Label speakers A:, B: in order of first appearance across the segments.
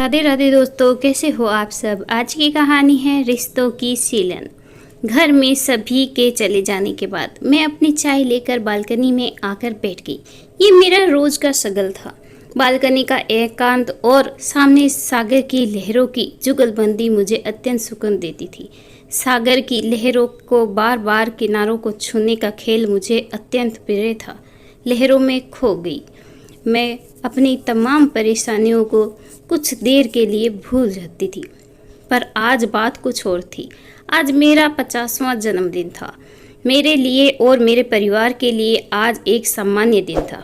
A: राधे राधे दोस्तों, कैसे हो आप सब। आज की कहानी है रिश्तों की सीलन। घर में सभी के चले जाने के बाद मैं अपनी चाय लेकर बालकनी में आकर बैठ गई। ये मेरा रोज का शगल था। बालकनी का एकांत और सामने सागर की लहरों की जुगलबंदी मुझे अत्यंत सुकून देती थी। सागर की लहरों को बार बार किनारों को छूने का खेल मुझे अत्यंत प्रिय था। लहरों में खो गई मैं अपनी तमाम परेशानियों को कुछ देर के लिए भूल जाती थी। पर आज बात कुछ और थी। आज मेरा 50वां जन्मदिन था। मेरे लिए और मेरे परिवार के लिए आज एक सामान्य दिन था।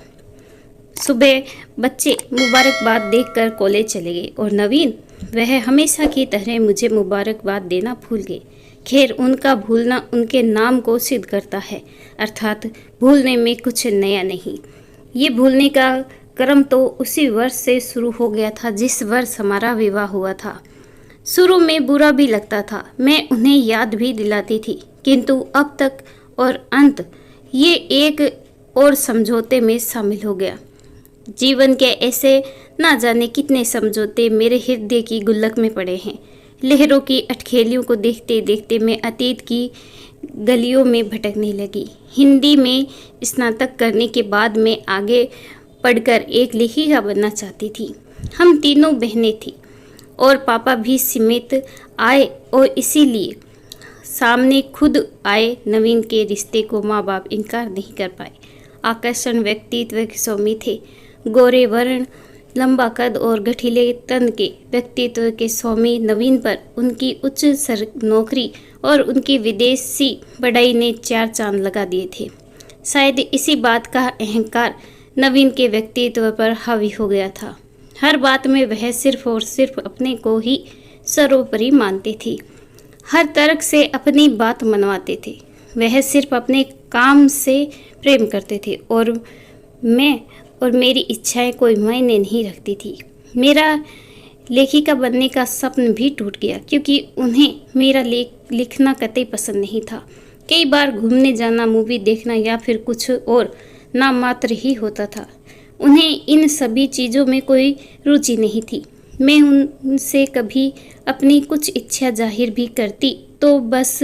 A: सुबह बच्चे मुबारकबाद देकर कॉलेज चले गए और नवीन, वह हमेशा की तरह मुझे मुबारकबाद देना भूल गए। खैर, उनका भूलना उनके नाम को सिद्ध करता है, अर्थात भूलने में कुछ नया नहीं। ये भूलने का क्रम तो उसी वर्ष से शुरू हो गया था जिस वर्ष हमारा विवाह हुआ था। शुरू में बुरा भी लगता था, मैं उन्हें याद भी दिलाती थी, किंतु अब तक और अंत ये एक और समझौते में शामिल हो गया। जीवन के ऐसे ना जाने कितने समझौते मेरे हृदय की गुल्लक में पड़े हैं। लहरों की अटखेलियों को देखते देखते मैं अतीत की गलियों में भटकने लगी। हिंदी में स्नातक करने के बाद मैं आगे पढ़कर एक लेखिका बनना चाहती थी। हम तीनों बहनें थीं और पापा भी समेत आए और इसीलिए सामने खुद आए नवीन के रिश्ते को माँ बाप इनकार नहीं कर पाए। आकर्षण व्यक्तित्व के स्वामी थे। गोरे वर्ण, लंबा कद और गठीले तन के व्यक्तित्व के स्वामी नवीन पर उनकी उच्च नौकरी और उनकी विदेशी पढ़ाई ने 4 चांद लगा दिए थे। शायद इसी बात का अहंकार नवीन के व्यक्तित्व पर हावी हो गया था। हर बात में वह सिर्फ और सिर्फ अपने को ही सर्वोपरि मानते थे। हर तर्क से अपनी बात मनवाते थे। वह सिर्फ अपने काम से प्रेम करते थे और मैं और मेरी इच्छाएं कोई मायने नहीं रखती थी। मेरा लेखिका बनने का स्वप्न भी टूट गया क्योंकि उन्हें मेरा लिखना कतई पसंद नहीं था। कई बार घूमने जाना, मूवी देखना या फिर कुछ और नाम मात्र ही होता था। उन्हें इन सभी चीज़ों में कोई रुचि नहीं थी। मैं उनसे कभी अपनी कुछ इच्छा जाहिर भी करती तो बस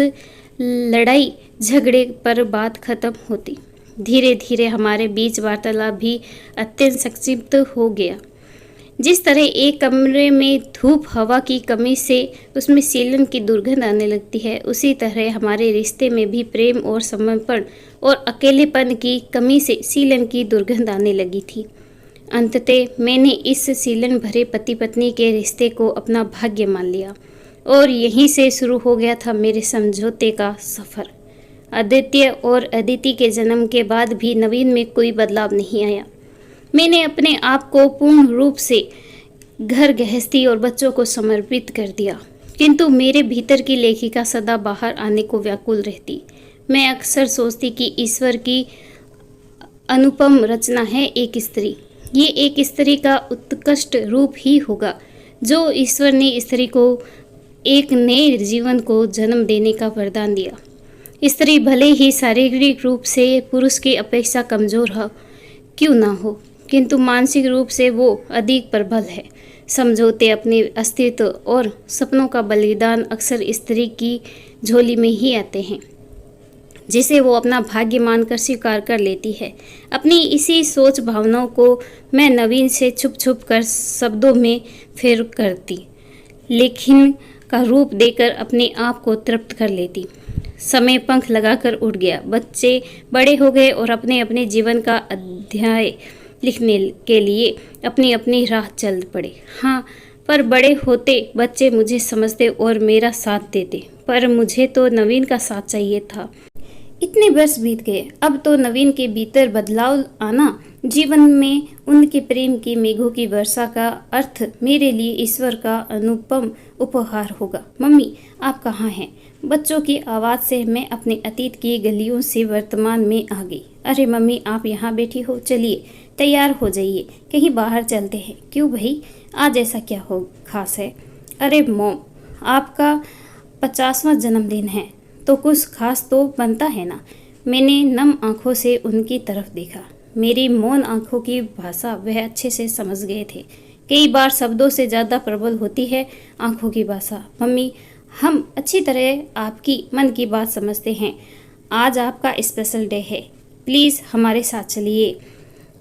A: लड़ाई झगड़े पर बात खत्म होती। धीरे धीरे हमारे बीच वार्तालाप भी अत्यंत संक्षिप्त हो गया। जिस तरह एक कमरे में धूप हवा की कमी से उसमें सीलन की दुर्गंध आने लगती है, उसी तरह हमारे रिश्ते में भी प्रेम और समर्पण और अकेलेपन की कमी से सीलन की दुर्गंध आने लगी थी। अंततः मैंने इस सीलन भरे पति पत्नी के रिश्ते को अपना भाग्य मान लिया और यहीं से शुरू हो गया था मेरे समझौते का सफ़र। आदित्य और अदिति के जन्म के बाद भी नवीन में कोई बदलाव नहीं आया। मैंने अपने आप को पूर्ण रूप से घर गृहस्थी और बच्चों को समर्पित कर दिया, किंतु मेरे भीतर की लेखिका सदा बाहर आने को व्याकुल रहती। मैं अक्सर सोचती कि ईश्वर की अनुपम रचना है एक स्त्री। ये एक स्त्री का उत्कृष्ट रूप ही होगा जो ईश्वर ने स्त्री को एक नए जीवन को जन्म देने का वरदान दिया। स्त्री भले ही शारीरिक रूप से पुरुष की अपेक्षा कमजोर हो क्यों ना हो, किंतु मानसिक रूप से वो अधिक प्रबल है। समझौते, अपने अस्तित्व और सपनों का बलिदान अक्सर स्त्री की झोली में ही आते हैं, जिसे वो अपना भाग्य मानकर स्वीकार कर लेती है। अपनी इसी सोच भावनाओं को मैं नवीन से छुप छुप कर शब्दों में फेर करती, लेकिन का रूप देकर अपने आप को तृप्त कर लेती। समय पंख लगाकर उड़ गया। बच्चे बड़े हो गए और अपने अपने जीवन का अध्याय लिखने के लिए अपनी अपनी राह चल पड़े। हाँ, पर बड़े होते बच्चे मुझे समझते और मेरा साथ देते, पर मुझे तो नवीन का साथ चाहिए था। इतने वर्ष बीत गए, अब तो नवीन के भीतर बदलाव आना, जीवन में उनके प्रेम की मेघों की वर्षा का अर्थ मेरे लिए ईश्वर का अनुपम उपहार होगा। मम्मी, आप कहाँ हैं? बच्चों की आवाज़ से मैं अपने अतीत की गलियों से वर्तमान में आ गई। अरे मम्मी, आप यहाँ बैठी हो, चलिए तैयार हो जाइए, कहीं बाहर चलते हैं। क्यों भाई, आज ऐसा क्या हो खास है? अरे मॉम, आपका 50वां जन्मदिन है तो कुछ खास तो बनता है ना। मैंने नम आंखों से उनकी तरफ देखा। मेरी मौन आंखों की भाषा वह अच्छे से समझ गए थे। कई बार शब्दों से ज़्यादा प्रबल होती है आंखों की भाषा। मम्मी, हम अच्छी तरह आपकी मन की बात समझते हैं। आज आपका स्पेशल डे है, प्लीज़ हमारे साथ चलिए।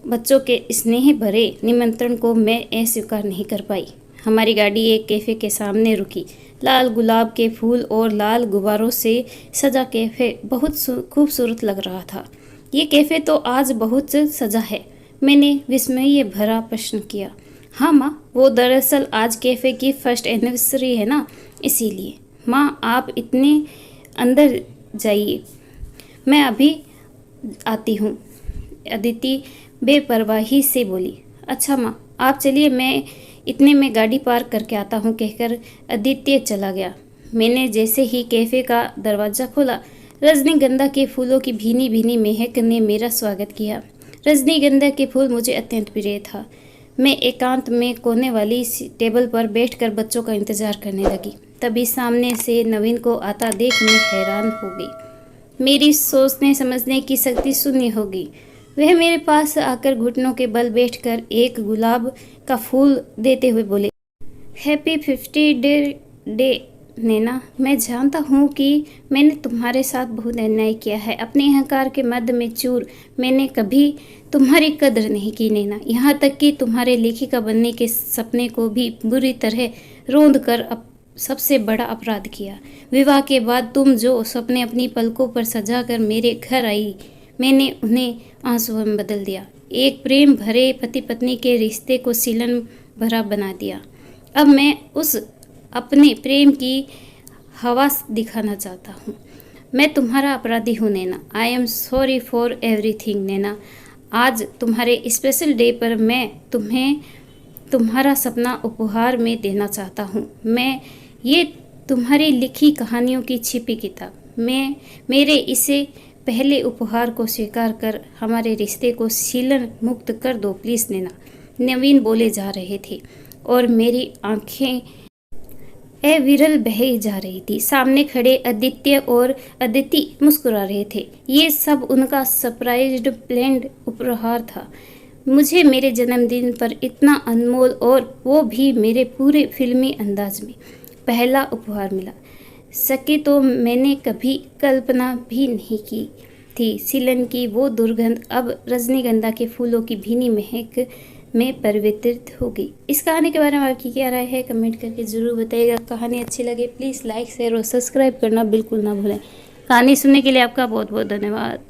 A: बच्चों के स्नेह भरे निमंत्रण को मैं अस्वीकार नहीं कर पाई। हमारी गाड़ी एक कैफ़े के सामने रुकी। लाल गुलाब के फूल और लाल गुब्बारों से सजा कैफ़े बहुत खूबसूरत लग रहा था। ये कैफ़े तो आज बहुत सजा है, मैंने विस्मय भरा प्रश्न किया। हाँ माँ, वो दरअसल आज कैफ़े की फर्स्ट एनिवर्सरी है ना, इसीलिए। माँ, आप इतने अंदर जाइए, मैं अभी आती हूँ, अदिति बेपरवाही से बोली। अच्छा माँ, आप चलिए, मैं इतने में गाड़ी पार्क करके आता हूँ, कहकर आदित्य चला गया। मैंने जैसे ही कैफ़े का दरवाज़ा खोला, रजनीगंधा के फूलों की भीनी भीनी महक ने मेरा स्वागत किया। रजनीगंधा के फूल मुझे अत्यंत प्रिय था। मैं एकांत में कोने वाली टेबल पर बैठकर बच्चों का इंतज़ार करने लगी। तभी सामने से नवीन को आता देख मैं हैरान हो गई। मेरी सोचने समझने की शक्ति शून्य हो गई। वह मेरे पास आकर घुटनों के बल बैठकर एक गुलाब का फूल देते हुए बोले, हैप्पी 50 डे नैना। मैं जानता हूँ कि मैंने तुम्हारे साथ बहुत अन्याय किया है। अपने अहंकार के मध्य में चूर मैंने कभी तुम्हारी कदर नहीं की नैना। यहाँ तक कि तुम्हारे लेखिका बनने के सपने को भी बुरी तरह रौंद कर सबसे बड़ा अपराध किया। विवाह के बाद तुम जो सपने अपनी पलकों पर सजा कर मेरे घर आई, मैंने उन्हें आंसुओं में बदल दिया। एक प्रेम भरे पति पत्नी के रिश्ते को सीलन भरा बना दिया। अब मैं उस अपने प्रेम की हवा दिखाना चाहता हूँ। मैं तुम्हारा अपराधी हूँ Naina. I am sorry for everything Naina. आज तुम्हारे स्पेशल डे पर मैं तुम्हें तुम्हारा सपना उपहार में देना चाहता हूँ। मैं ये तुम्हारी लिखी कहानियों की छिपी किताब। मैं मेरे इसे पहले उपहार को स्वीकार कर हमारे रिश्ते को सीलन मुक्त कर दो प्लीज़ नैना। नवीन बोले जा रहे थे और मेरी आंखें अविरल बह जा रही थी। सामने खड़े आदित्य और अदिति मुस्कुरा रहे थे। ये सब उनका सरप्राइज्ड प्लान्ड उपहार था। मुझे मेरे जन्मदिन पर इतना अनमोल और वो भी मेरे पूरे फिल्मी अंदाज में पहला उपहार मिला सके तो मैंने कभी कल्पना भी नहीं की थी। सीलन की वो दुर्गंध अब रजनीगंधा के फूलों की भीनी महक में परिवर्तित हो गई। इस कहानी के बारे में आपकी क्या राय है, कमेंट करके ज़रूर बताइएगा। कहानी अच्छी लगे प्लीज़ लाइक शेयर और सब्सक्राइब करना बिल्कुल ना भूलें। कहानी सुनने के लिए आपका बहुत बहुत धन्यवाद।